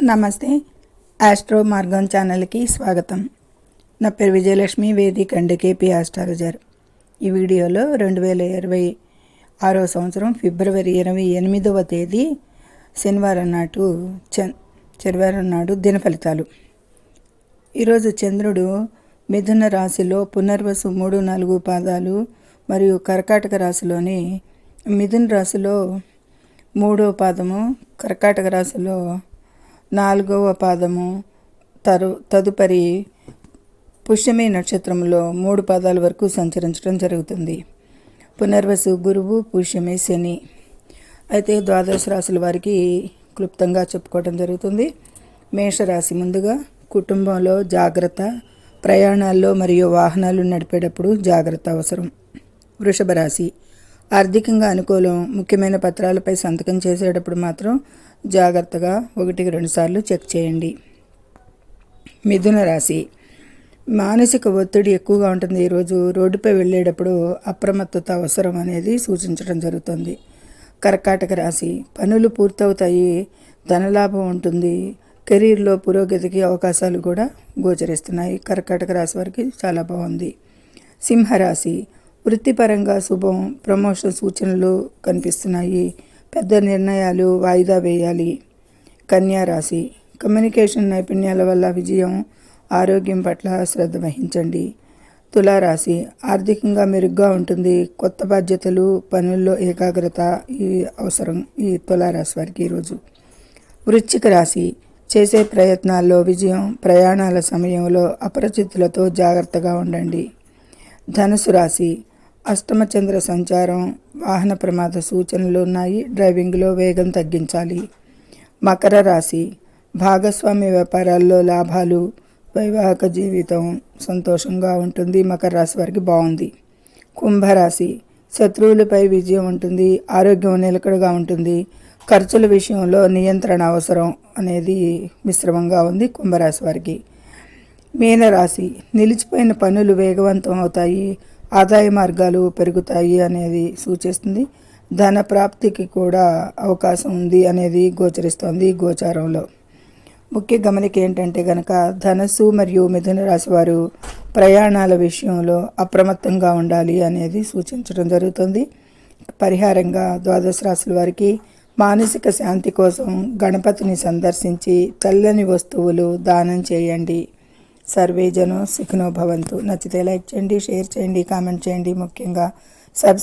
నమస్తే. ఆస్ట్రో మార్గం ఛానల్కి స్వాగతం. నా పేరు విజయలక్ష్మి, వేదిక అండ్ కేపీ ఆస్ట్రాలజర్. ఈ వీడియోలో 2026 సంవత్సరం ఫిబ్రవరి 28వ తేదీ శనివారం నాడు దిన ఫలితాలు. ఈరోజు చంద్రుడు మిథున రాశిలో పునర్వసు 3-4 పాదాలు మరియు కర్కాటక రాశిలోని మిథున రాశిలో 3వ పాదము, కర్కాటక రాశిలో 4వ పాదము, తదుపరి పుష్యమి నక్షత్రంలో 3 పాదాల వరకు సంచరించడం జరుగుతుంది. పునర్వసు గురువు, పుష్యమి శని. అయితే ద్వాదశ రాశుల వారికి క్లుప్తంగా చెప్పుకోవడం జరుగుతుంది. మేషరాశి, ముందుగా కుటుంబంలో జాగ్రత్త, ప్రయాణాల్లో మరియు వాహనాలు నడిపేటప్పుడు జాగ్రత్త అవసరం. వృషభ రాశి, ఆర్థికంగా అనుకూలం. ముఖ్యమైన పత్రాలపై సంతకం చేసేటప్పుడు మాత్రం జాగ్రత్తగా 1-2 సార్లు చెక్ చేయండి. మిథున రాశి, మానసిక ఒత్తిడి ఎక్కువగా ఉంటుంది. ఈరోజు రోడ్డుపై వెళ్ళేటప్పుడు అప్రమత్తత అవసరం అనేది సూచించడం జరుగుతుంది. కర్కాటక రాశి, పనులు పూర్తవుతాయి, ధనలాభం ఉంటుంది. కెరీర్లో పురోగతికి అవకాశాలు కూడా గోచరిస్తున్నాయి. కర్కాటక రాశి వారికి చాలా బాగుంది. సింహరాశి, వృత్తిపరంగా శుభం, ప్రమోషన్ సూచనలు కనిపిస్తున్నాయి. పెద్ద నిర్ణయాలు వాయిదా వేయాలి. కన్యా రాశి, కమ్యూనికేషన్ నైపుణ్యాల వల్ల విజయం, ఆరోగ్యం పట్ల శ్రద్ధ వహించండి. తులారాశి, ఆర్థికంగా మెరుగ్గా ఉంటుంది. కొత్త బాధ్యతలు, పనుల్లో ఏకాగ్రత అవసరం ఈ తులారాశి వారికి ఈరోజు. వృశ్చిక రాశి, చేసే ప్రయత్నాల్లో విజయం, ప్రయాణాల సమయంలో అపరిచితులతో జాగ్రత్తగా ఉండండి. ధనుసు రాశి, అష్టమ చంద్ర సంచారం, వాహన ప్రమాద సూచనలు ఉన్నాయి. డ్రైవింగ్లో వేగం తగ్గించాలి. మకర రాశి, భాగస్వామ్య వ్యాపారాల్లో లాభాలు, వైవాహిక జీవితం సంతోషంగా ఉంటుంది. మకర రాశి వారికి బాగుంది. కుంభరాశి, శత్రువులపై విజయం ఉంటుంది. ఆరోగ్యం నిలకడగా ఉంటుంది. ఖర్చుల విషయంలో నియంత్రణ అవసరం అనేది మిశ్రమంగా ఉంది కుంభరాశి వారికి. మీనరాశి, నిలిచిపోయిన పనులు వేగవంతం అవుతాయి. ఆదాయ మార్గాలు పెరుగుతాయి అనేది సూచిస్తుంది. ధన ప్రాప్తికి కూడా అవకాశం ఉంది అనేది గోచరిస్తోంది గోచారంలో. ముఖ్య గమనిక ఏంటంటే కనుక ధనస్సు మరియు మిథున రాశి వారు ప్రయాణాల విషయంలో అప్రమత్తంగా ఉండాలి అనేది సూచించడం జరుగుతుంది. పరిహారంగా ద్వాదశ రాశుల వారికి మానసిక శాంతి కోసం గణపతిని సందర్శించి తెల్లని వస్తువులు దానం చేయండి. సర్వే జనో సుఖినో భవంతు. నచ్చితే లైక్ చేయండి, షేర్ చేయండి, కామెంట్ చేయండి. ముఖ్యంగా